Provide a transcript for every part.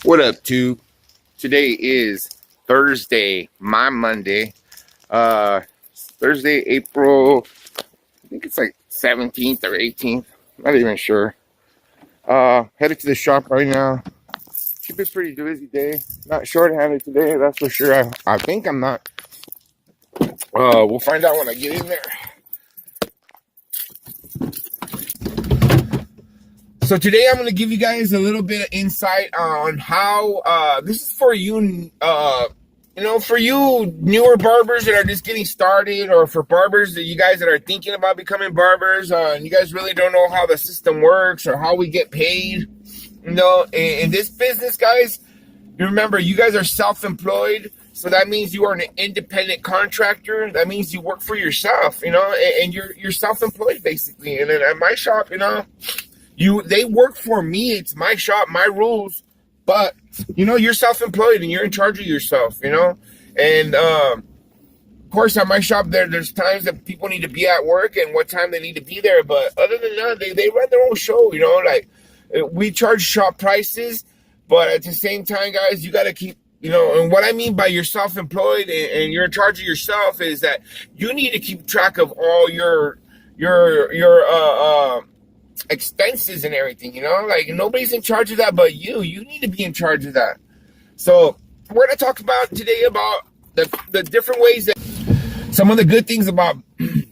What up, tube? Today is Thursday, my Monday. Thursday, April, I think it's like 17th or 18th. Not even sure. Headed to the shop right now. Should be a pretty busy day. Not short-handed today, that's for sure. I think I'm not. We'll find out when I get in there. So today I'm going to give you guys a little bit of insight on how this is for you, for you newer barbers that are just getting started, or for barbers that you guys that are thinking about becoming barbers, and you guys really don't know how the system works or how we get paid. In this business, guys, you remember you guys are self-employed, so that means you are an independent contractor. That means you work for yourself, and you're self-employed basically. And then at my shop, they work for me. It's my shop, my rules. But you're self-employed and you're in charge of yourself. And of course, at my shop, there's times that people need to be at work and what time they need to be there. But other than that, they run their own show. Like we charge shop prices, but at the same time, guys, you got to keep. And what I mean by you're self-employed and you're in charge of yourself is that you need to keep track of all your expenses and everything, like nobody's in charge of that but you need to be in charge of that. So we're going to talk about today about the different ways that some of the good things about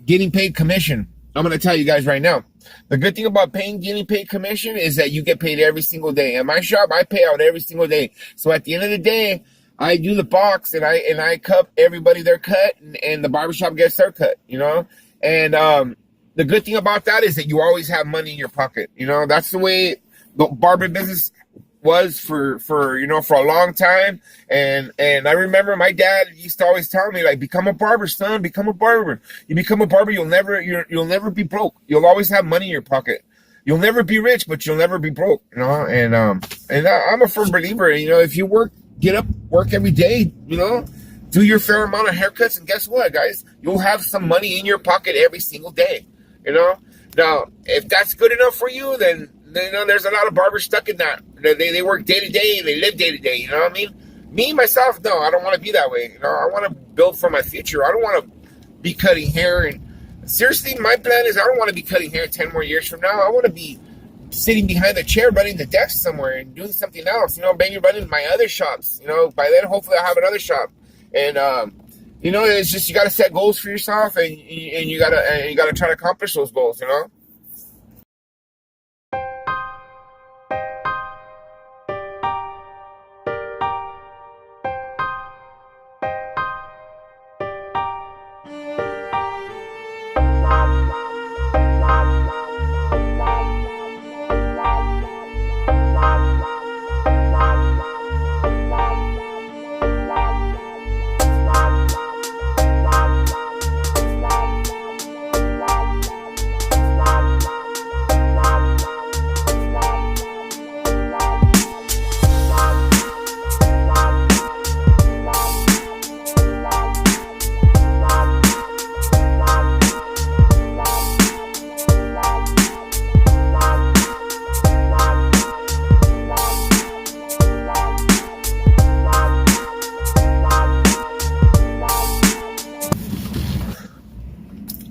getting paid commission. I'm going to tell you guys right now, the good thing about getting paid commission is that you get paid every single day. In my shop, I pay out every single day. So at the end of the day, I do the box and I cut everybody their cut, and the barbershop gets their cut, and the good thing about that is that you always have money in your pocket. That's the way the barber business was for a long time. And I remember my dad used to always tell me, like, become a barber, son, become a barber. You become a barber, you'll never be broke. You'll always have money in your pocket. You'll never be rich, but you'll never be broke, and I'm a firm believer, if you get up, work every day, do your fair amount of haircuts, and guess what, guys? You'll have some money in your pocket every single day. Now, if that's good enough for you, then there's a lot of barbers stuck in that. They work day to day and they live day to day. You know what I mean? Me, myself, no, I don't want to be that way. I want to build for my future. I don't want to be cutting hair. And seriously, my plan is I don't want to be cutting hair 10 more years from now. I want to be sitting behind the chair, running the desk somewhere and doing something else. Maybe running my other shops. By then, hopefully I'll have another shop. And, it's just you got to set goals for yourself, and you got to try to accomplish those goals,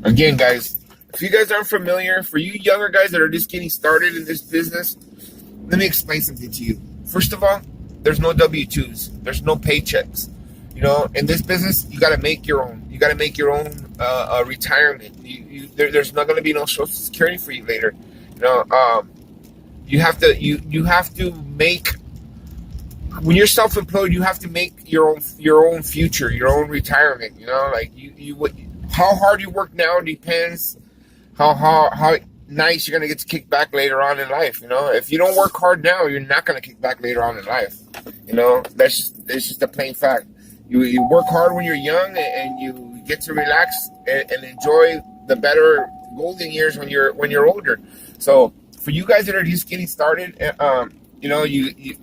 Again, guys, if you guys aren't familiar, for you younger guys that are just getting started in this business, let me explain something to you. First of all, there's no W-2s. There's no paychecks. In this business, you got to make your own. You got to make your own retirement. There's not going to be no Social Security for you later. You have to make. When you're self-employed, you have to make your own future, your own retirement. How hard you work now depends how nice you're going to get to kick back later on in life. If you don't work hard now, you're not going to kick back later on in life. That's just a plain fact. You work hard when you're young, and you get to relax and enjoy the better golden years when you're older. So for you guys that are just getting started, you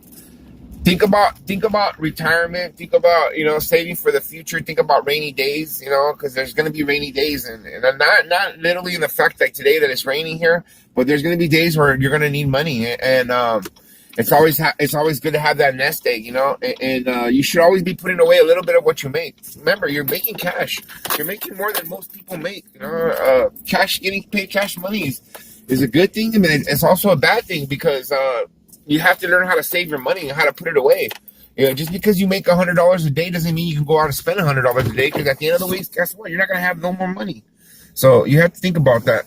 think about retirement. Think about saving for the future. Think about rainy days. Because there's going to be rainy days, and not literally in the fact like today that it's raining here, but there's going to be days where you're going to need money, and It's always good to have that nest egg, you know, and you should always be putting away a little bit of what you make. Remember, you're making cash. You're making more than most people make. You know, getting paid cash money is a good thing, and it's also a bad thing because you have to learn how to save your money and how to put it away. You know, just because you make $100 a day doesn't mean you can go out and spend $100 a day, because at the end of the week, guess what? You're not going to have no more money. So you have to think about that.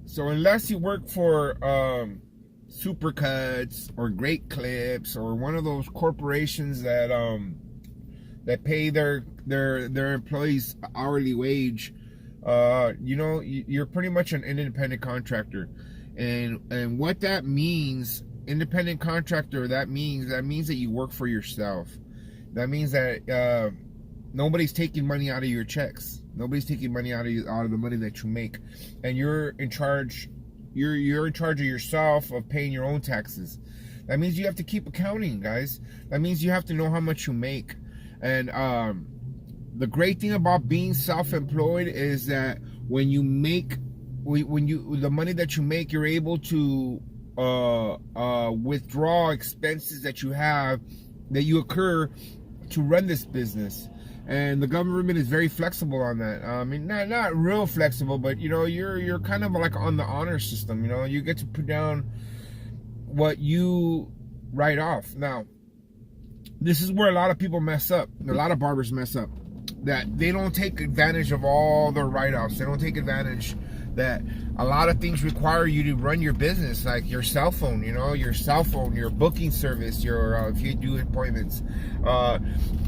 So unless you work for Supercuts or Great Clips or one of those corporations that pay their employees hourly wage, you know, you're pretty much an independent contractor. And what that means, independent contractor, that means that you work for yourself. That means that nobody's taking money out of your checks. Nobody's taking money out of the money that you make, and you're in charge. You're in charge of yourself, of paying your own taxes. That means you have to keep accounting, guys. That means you have to know how much you make. And the great thing about being self-employed is that when you make, the money that you make, you're able to withdraw expenses that you occur to run this business. And the government is very flexible on that. I mean, not real flexible, but you know, you're kind of like on the honor system. You know, you get to put down what you write off. Now, this is where a lot of people mess up. A lot of barbers mess up. That they don't take advantage of all their write-offs. They don't take advantage that a lot of things require you to run your business, like your cell phone, you know, your booking service, if you do appointments,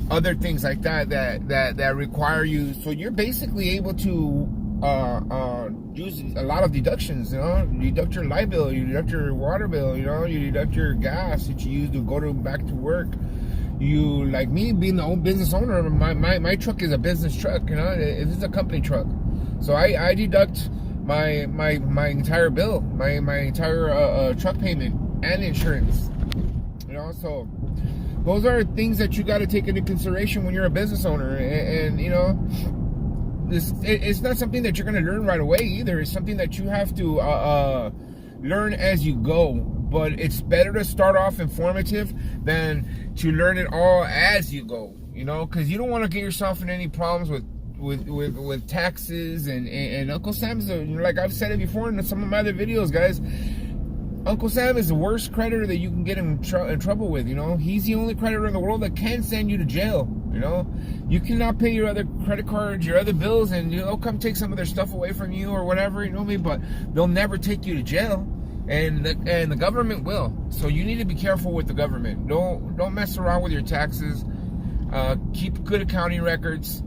other things like that require you. So you're basically able to use a lot of deductions, you know. You deduct your light bill, you deduct your water bill, you know, you deduct your gas that you use to go back to work. You, like me, being the own business owner, my truck is a business truck, you know. It's a company truck, so I deduct my entire bill, my entire truck payment and insurance, you know. So those are things that you got to take into consideration when you're a business owner. And you know, it's not something that you're going to learn right away either. It's something that you have to learn as you go. But it's better to start off informative than to learn it all as you go, you know, because you don't want to get yourself in any problems with taxes. And Uncle Sam's, you know, like I've said it before in some of my other videos, guys, Uncle Sam is the worst creditor that you can get in trouble with, you know. He's the only creditor in the world that can send you to jail, you know. You cannot pay your other credit cards, your other bills, and they'll come take some of their stuff away from you or whatever, you know what I mean? But they'll never take you to jail. And the government will. So you need to be careful with the government. Don't mess around with your taxes. Keep good accounting records.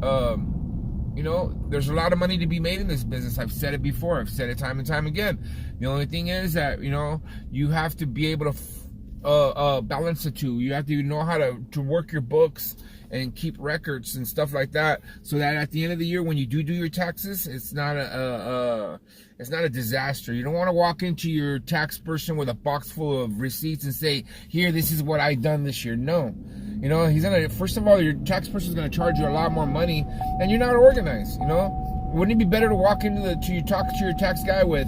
You know, there's a lot of money to be made in this business. I've said it before. I've said it time and time again. The only thing is that, you know, you have to be able to balance the two. You have to know how to work your books and keep records and stuff like that, so that at the end of the year, when you do your taxes, it's not a disaster. You don't want to walk into your tax person with a box full of receipts and say, "Here, this is what I done this year." No, you know, first of all, your tax person is gonna charge you a lot more money, and you're not organized. You know, wouldn't it be better to walk to talk to your tax guy with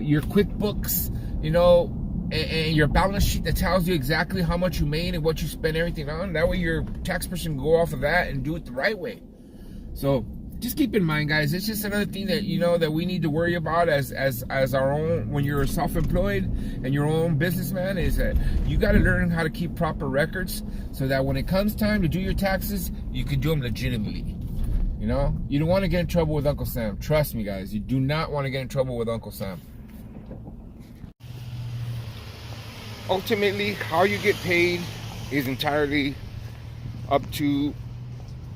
your QuickBooks, you know, and your balance sheet that tells you exactly how much you made and what you spent everything on? That way your tax person can go off of that and do it the right way. So just keep in mind, guys, it's just another thing that, you know, that we need to worry about as our own, when you're self-employed and your own businessman, is that you got to learn how to keep proper records so that when it comes time to do your taxes, you can do them legitimately. You know, you don't want to get in trouble with Uncle Sam. Trust me, guys, you do not want to get in trouble with Uncle Sam. Ultimately, how you get paid is entirely up to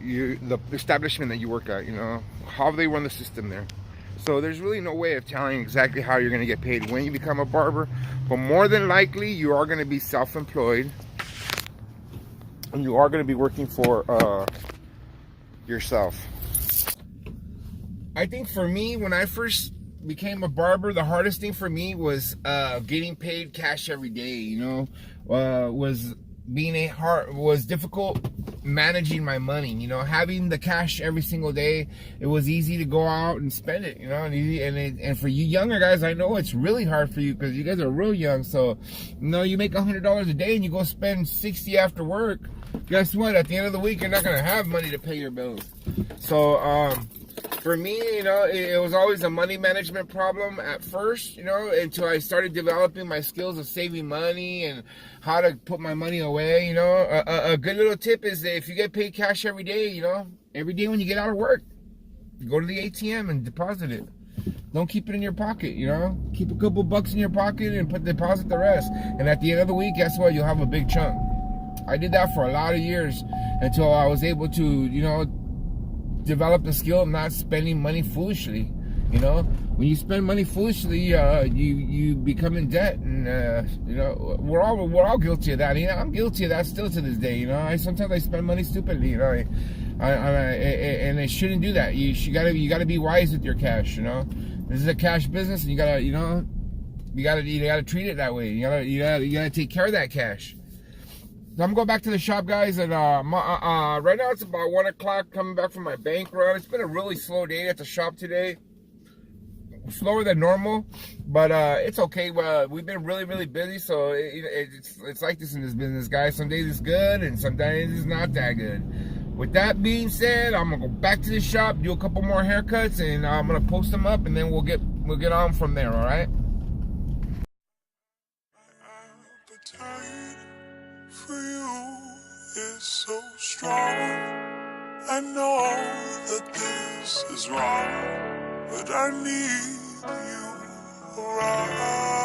the establishment that you work at, you know, how they run the system there. So there's really no way of telling exactly how you're going to get paid when you become a barber, but more than likely you are going to be self-employed and you are going to be working for yourself. I think for me, when I first became a barber, the hardest thing for me was getting paid cash every day, you know, was difficult managing my money, you know, having the cash every single day. It was easy to go out and spend it, you know, and for you younger guys, I know it's really hard for you because you guys are real young. So, you know, you make $100 a day and you go spend 60 after work. Guess what? At the end of the week, you're not gonna have money to pay your bills. So, for me, you know, it was always a money management problem at first, you know, until I started developing my skills of saving money and how to put my money away, you know. A good little tip is that if you get paid cash every day, you know, every day when you get out of work, you go to the ATM and deposit it. Don't keep it in your pocket, you know. Keep a couple bucks in your pocket and deposit the rest. And at the end of the week, guess what? You'll have a big chunk. I did that for a lot of years until I was able to, you know, develop the skill of not spending money foolishly. You know, when you spend money foolishly, you become in debt, and you know, we're all guilty of that. You know, I'm guilty of that still to this day. You know, sometimes I spend money stupidly. You know, and I shouldn't do that. You gotta be wise with your cash. You know, this is a cash business, and you gotta treat it that way. You gotta take care of that cash. So I'm going back to the shop, guys, and right now it's about 1 o'clock, coming back from my bank run. It's been a really slow day at the shop today, slower than normal, but it's okay. We've been really busy, so it's like this in this business, guys. Some days it's good, and some days it's not that good. With that being said, I'm gonna go back to the shop, do a couple more haircuts, and I'm gonna post them up, and then we'll get on from there. All right. For you is so strong. I know that this is wrong, but I need you around.